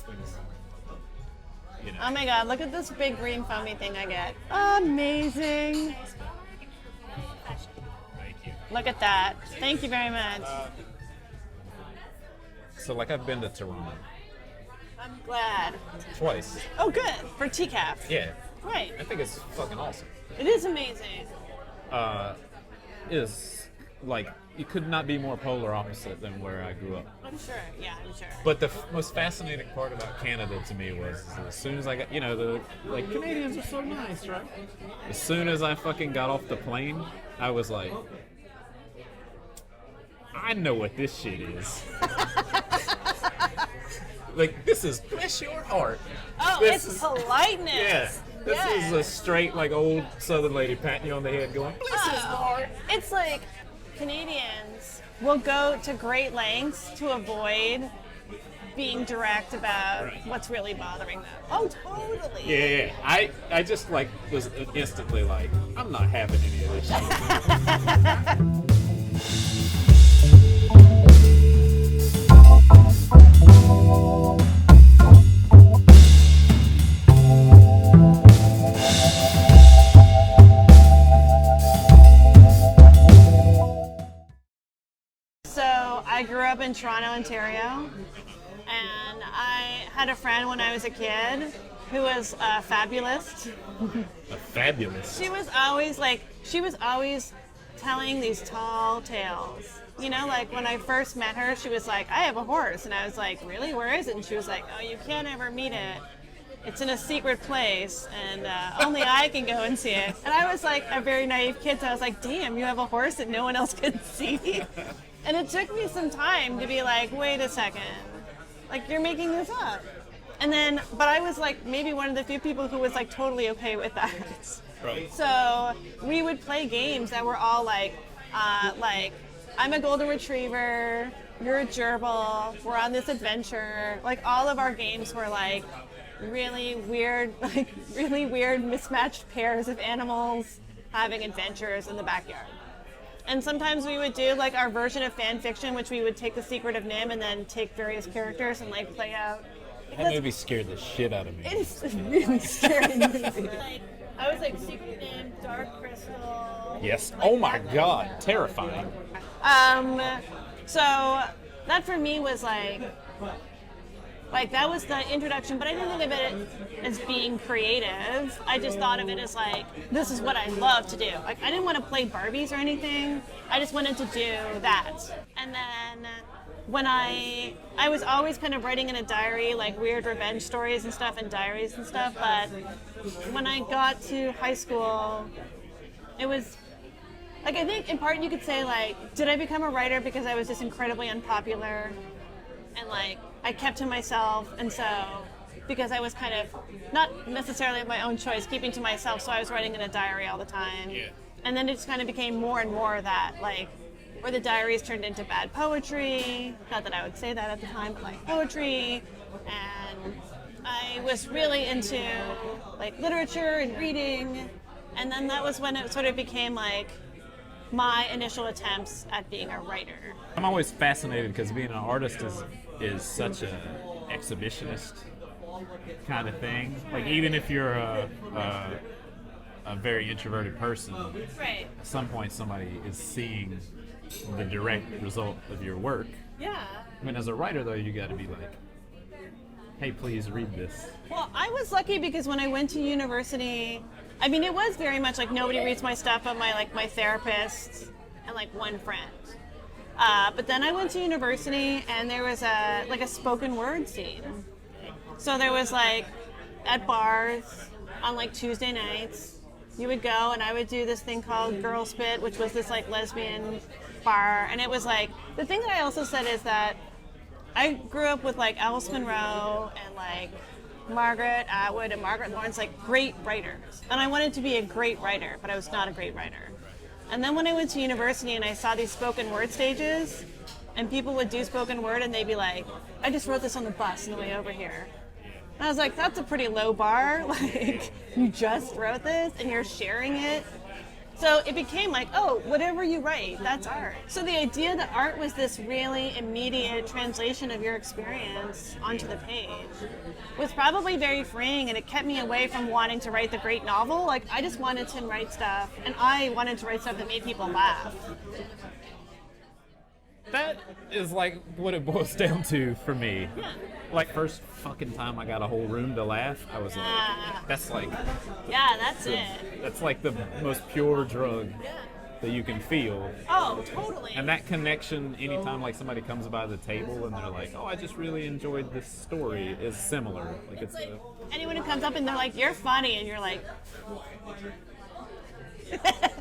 things, you know. Oh my god, look at this big green foamy thing I get. Amazing. Thank you. Look at that. Thank you very much. So, like, I've been to Toronto I'm glad. twice. Oh, good. For TCAF. Yeah. Right. I think it's fucking awesome. It is amazing. Is like you could not be more polar opposite than where I grew up. I'm sure. Yeah, I'm sure. But the most fascinating part about Canada to me was as soon as I got, Canadians are so nice, right? As soon as I fucking got off the plane, I was like, I know what this shit is. Like, this is bless your heart. Oh, This it's is- politeness. Yeah. This Yeah. is a straight, like, old Southern lady patting you on the head going, bless his heart. It's like Canadians will go to great lengths to avoid being direct about what's really bothering them. Oh, totally. Yeah. I just, like, was instantly like, I'm not having any of this shit. So I grew up in Toronto, Ontario, and I had a friend when I was a kid who was a fabulist. Fabulous. She was always telling these tall tales. You know, like when I first met her, she was like, I have a horse. And I was like, really? Where is it? And she was like, oh, you can't ever meet it. It's in a secret place, and only I can go and see it. And I was like a very naive kid, so I was like, damn, you have a horse that no one else can see? And it took me some time to be like, wait a second, like you're making this up. And then, but I was like maybe one of the few people who was like totally okay with that. Right. So we would play games that were all like I'm a golden retriever, you're a gerbil, we're on this adventure. Like all of our games were like really weird mismatched pairs of animals having adventures in the backyard. And sometimes we would do like our version of fan fiction, which we would take The Secret of Nim and then take various characters and like play out. That movie scared the shit out of me. It's a really scary movie. Like, I was like Secret of Nim, Dark Crystal. Yes. Oh my god. Terrifying. So that for me was like that was the introduction, but I didn't think of it as being creative. I just thought of it as like, this is what I love to do. Like, I didn't want to play Barbies or anything. I just wanted to do that. And then when I was always kind of writing in a diary, like weird revenge stories and stuff and diaries and stuff, but when I got to high school, it was, like, I think in part you could say, like, did I become a writer because I was just incredibly unpopular? And like I kept to myself, and so because I was kind of not necessarily of my own choice, keeping to myself, so I was writing in a diary all the time. Yeah. And then it just kind of became more and more that, like, where the diaries turned into bad poetry. Not that I would say that at the time, but like poetry. And I was really into like literature and reading. And then that was when it sort of became like my initial attempts at being a writer. I'm always fascinated because being an artist is such an exhibitionist kind of thing. Like even if you're a very introverted person, Right. at some point somebody is seeing the direct result of your work. Yeah. I mean, as a writer though, you got to be like, hey, please read this. Well, I was lucky because when I went to university, I mean, it was very much like nobody reads my stuff but my therapist and like one friend. But then I went to university and there was a spoken word scene. So there was like at bars on like Tuesday nights, you would go and I would do this thing called Girl Spit, which was this like lesbian bar. And it was like, the thing that I also said is that I grew up with like Alice Munro and like Margaret Atwood and Margaret Lawrence, like great writers. And I wanted to be a great writer, but I was not a great writer. And then when I went to university and I saw these spoken word stages, and people would do spoken word and they'd be like, I just wrote this on the bus on the way over here. And I was like, that's a pretty low bar. Like, you just wrote this and you're sharing it. So it became like, oh, whatever you write, that's art. So the idea that art was this really immediate translation of your experience onto the page was probably very freeing, and it kept me away from wanting to write the great novel. Like, I just wanted to write stuff, and I wanted to write stuff that made people laugh. That is like what it boils down to for me. Yeah. Like, first fucking time I got a whole room to laugh, I was like, that's like... Yeah, that's it. That's like the most pure drug Yeah. that you can feel. Oh, totally. And that connection, anytime like somebody comes by the table and they're like, oh, I just really enjoyed this story, is similar. Like, it's a... Anyone who comes up and they're like, you're funny, and you're like...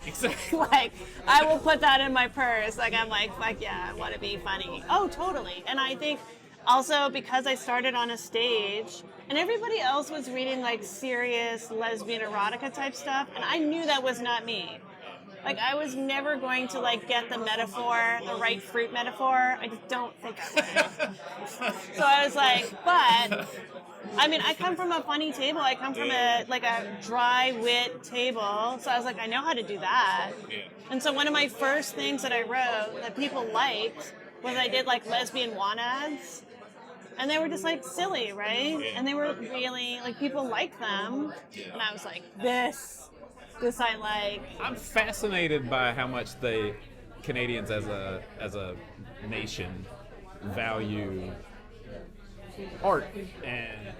Exactly. Like, I will put that in my purse. Like, I'm like, fuck yeah, I want to be funny. Oh, totally. And I think also because I started on a stage and everybody else was reading like serious lesbian erotica type stuff, and I knew that was not me. Like, I was never going to like get the metaphor, the right fruit metaphor. I just don't think I would. So I was like, but I mean, I come from a funny table. I come from a dry wit table. So I was like, I know how to do that. And so one of my first things that I wrote that people liked was I did like lesbian want ads. And they were just like silly, right? And they were really like, people liked them. And I was like, this I like. I'm fascinated by how much Canadians as a nation value art. And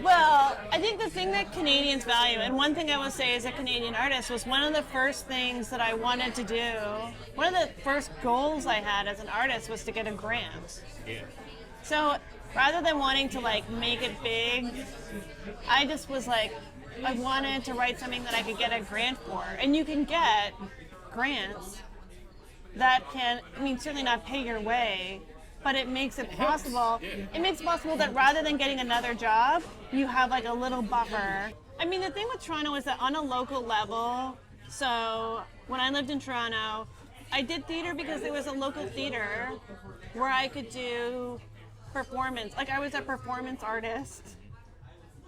Well, I think the thing that Canadians value, and one thing I will say as a Canadian artist, was one of the first things that I wanted to do, one of the first goals I had as an artist was to get a grant. yeah. So rather than wanting to like make it big, I just was like, I wanted to write something that I could get a grant for. And you can get grants that can, I mean, certainly not pay your way, but it makes it possible. It makes it possible that rather than getting another job, you have like a little buffer. I mean, the thing with Toronto is that on a local level, so when I lived in Toronto, I did theater because there was a local theater where I could do performance. Like, I was a performance artist,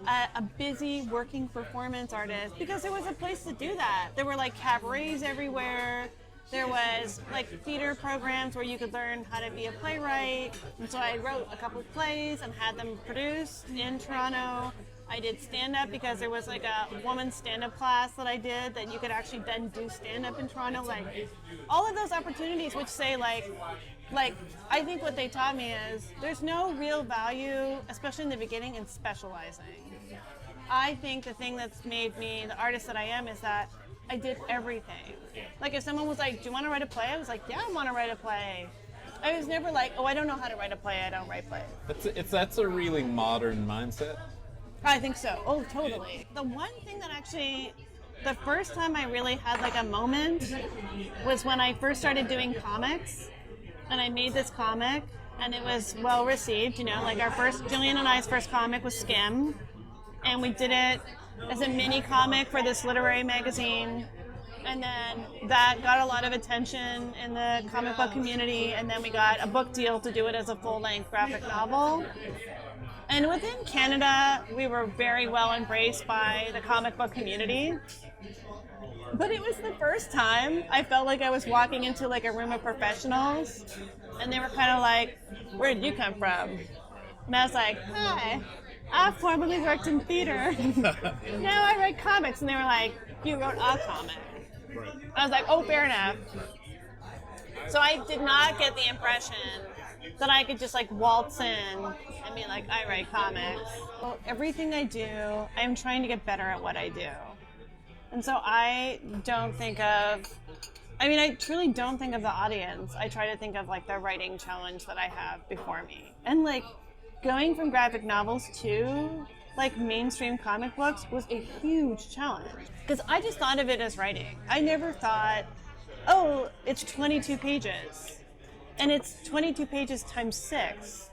a busy working performance artist, because there was a place to do that. There were like cabarets everywhere. There was like theater programs where you could learn how to be a playwright. And so I wrote a couple of plays and had them produced in Toronto. I did stand-up because there was like a woman's stand-up class that I did that you could actually then do stand-up in Toronto. Like, all of those opportunities which say like I think what they taught me is there's no real value, especially in the beginning, in specializing. I think the thing that's made me the artist that I am is that I did everything. Like, if someone was like, do you want to write a play? I was like, yeah, I want to write a play. I was never like, oh, I don't know how to write a play, I don't write plays. That's a really modern mindset. I think so. Oh, totally. The one thing that actually, the first time I really had like a moment was when I first started doing comics, and I made this comic, and it was well received. You know, like Jillian and I's first comic was Skim, and we did it as a mini comic for this literary magazine. And then that got a lot of attention in the comic book community, and then we got a book deal to do it as a full-length graphic novel. And within Canada, we were very well embraced by the comic book community. But it was the first time I felt like I was walking into like a room of professionals, and they were kind of like, where did you come from? And I was like, hi, I formerly worked in theater. Now I write comics. And they were like, you wrote a comic. I was like, oh, fair enough. So I did not get the impression that I could just like waltz in and be like, I write comics. Well, everything I do, I'm trying to get better at what I do. And so I truly don't think of the audience. I try to think of like the writing challenge that I have before me. And like going from graphic novels to like mainstream comic books was a huge challenge. Because I just thought of it as writing. I never thought, oh, it's 22 pages. And it's 22 pages times 6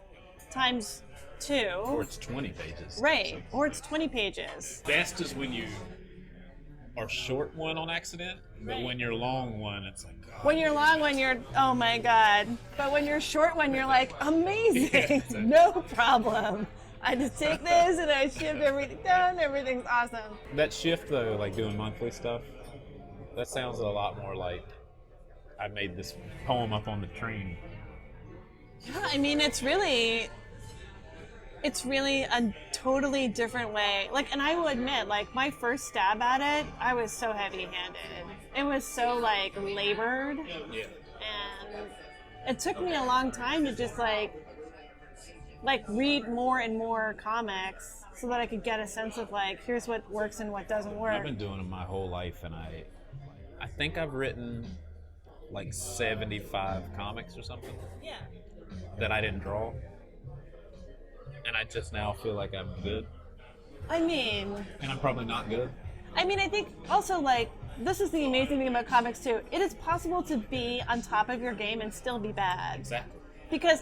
times 2. Or it's 20 pages. Right. Or it's 20 pages. Best is when you are short one on accident, but Right. when you're long one, it's like, God. When you're long one, you're, oh my God. But when you're short one, you're like, amazing. Yeah, exactly. No problem. I just take this and I shift everything down. Everything's awesome. That shift though, like doing monthly stuff, That sounds a lot more like I made this poem up on the train. Yeah, I mean, it's really a totally different way. Like, and I will admit, like, my first stab at it, I was so heavy-handed. It was so, like, labored. Yeah. And it took me a long time to just, like read more and more comics so that I could get a sense of, like, here's what works and what doesn't work. I've been doing it my whole life, and I think I've written, like, 75 comics or something. Yeah. That I didn't draw. And I just now feel like I'm good. I mean... And I'm probably not good. I mean, I think also, like, this is the amazing thing about comics, too. It is possible to be on top of your game and still be bad. Exactly.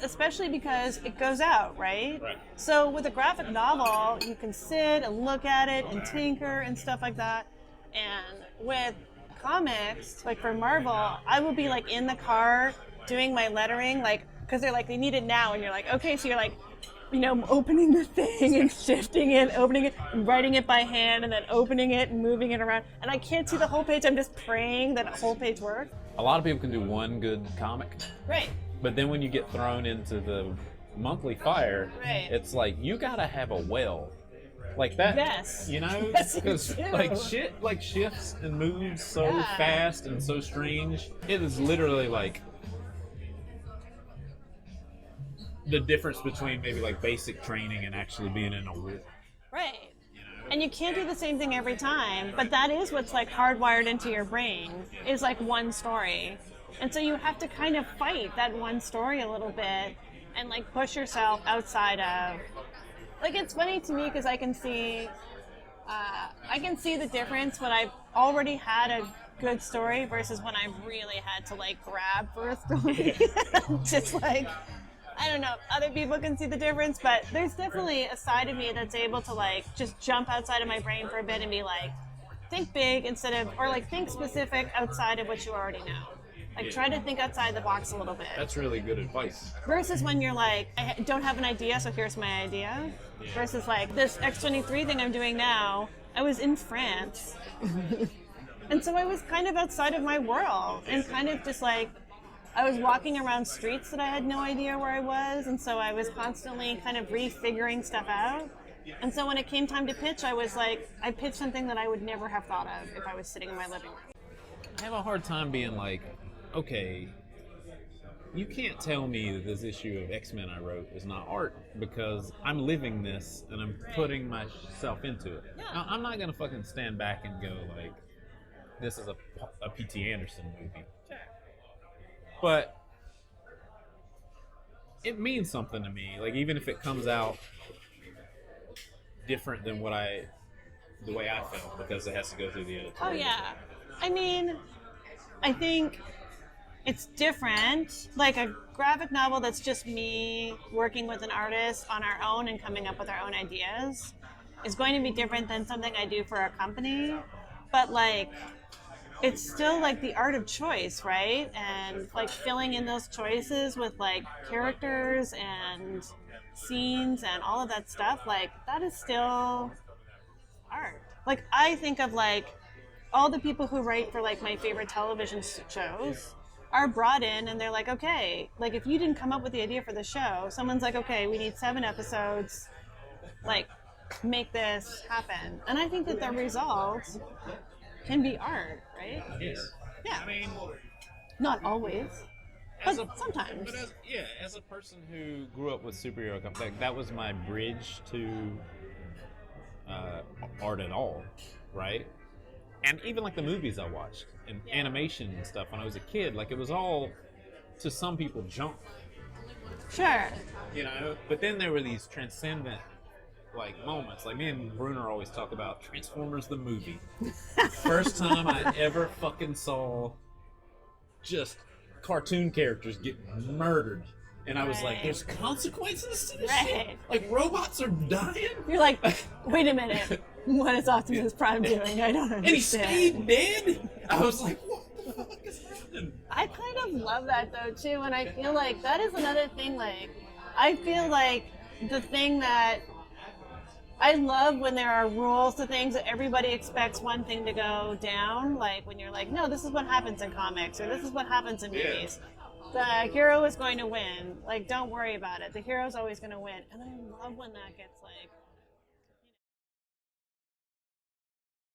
Especially because it goes out, right? Right. So with a graphic novel, you can sit and look at it and tinker and stuff like that. And with comics, like for Marvel, I will be like in the car doing my lettering, like, because they're like, they need it now. And you're like, okay, so you're like, you know, opening the thing and shifting it, opening it, and writing it by hand, and then opening it and moving it around. And I can't see the whole page. I'm just praying that a whole page works. A lot of people can do one good comic. Right. But then when you get thrown into the monthly fire, Right. It's like, you gotta have a well. Like that, Yes. you know? Yes, you Because do. like shit like shifts and moves so Yeah. fast and so strange. It is literally like the difference between maybe like basic training and actually being in a war. Right. And you can't do the same thing every time, but that is what's like hardwired into your brain, is like one story. And so you have to kind of fight that one story a little bit and like push yourself outside of, like, it's funny to me because I can see the difference when I've already had a good story versus when I've really had to like grab for a story. Just like, I don't know, other people can see the difference, but there's definitely a side of me that's able to like just jump outside of my brain for a bit and be like, think big instead of, or like think specific outside of what you already know. Like try to think outside the box a little bit. That's really good advice. Versus when you're like, I don't have an idea, so here's my idea. Versus like this X23 thing I'm doing now, I was in France. And so I was kind of outside of my world and kind of just like, I was walking around streets that I had no idea where I was, and so I was constantly kind of refiguring stuff out. And so when it came time to pitch, I was like, I pitched something that I would never have thought of if I was sitting in my living room. I have a hard time being like, okay, you can't tell me that this issue of X-Men I wrote is not art because I'm living this and I'm putting myself into it. Yeah. Now, I'm not going to fucking stand back and go like, this is a P.T. Anderson movie. But it means something to me. Like, even if it comes out different than the way I felt, because it has to go through the editorial. Oh, yeah. I mean, I think it's different. Like a graphic novel that's just me working with an artist on our own and coming up with our own ideas is going to be different than something I do for a company. But, like, it's still like the art of choice, right? And like filling in those choices with like characters and scenes and all of that stuff, like that is still art. Like I think of like all the people who write for like my favorite television shows are brought in and they're like, okay, like if you didn't come up with the idea for the show, someone's like, okay, we need 7 episodes, like make this happen. And I think that the result can be art, right? Yes. Yeah. I mean, not always, but sometimes. But as a person who grew up with superhero comics, like, that was my bridge to art at all, right? And even like the movies I watched and animation and stuff when I was a kid, like it was all to some people junk, Sure. you know. But then there were these transcendent like moments. Like me and Bruner always talk about Transformers the movie. First time I ever fucking saw just cartoon characters get murdered. And I was like, Right. there's consequences to this Right. shit? Like robots are dying? You're like, wait a minute. What is Optimus Prime doing? I don't And he understand. stayed dead? I was like, what the fuck is happening? I kind of love that though too, and I feel like that is another thing. Like, I feel like the thing that I love when there are rules to things that everybody expects one thing to go down. Like when you're like, no, this is what happens in comics, or this is what happens in movies. The hero is going to win. Like, don't worry about it. The hero's always going to win. And I love when that gets like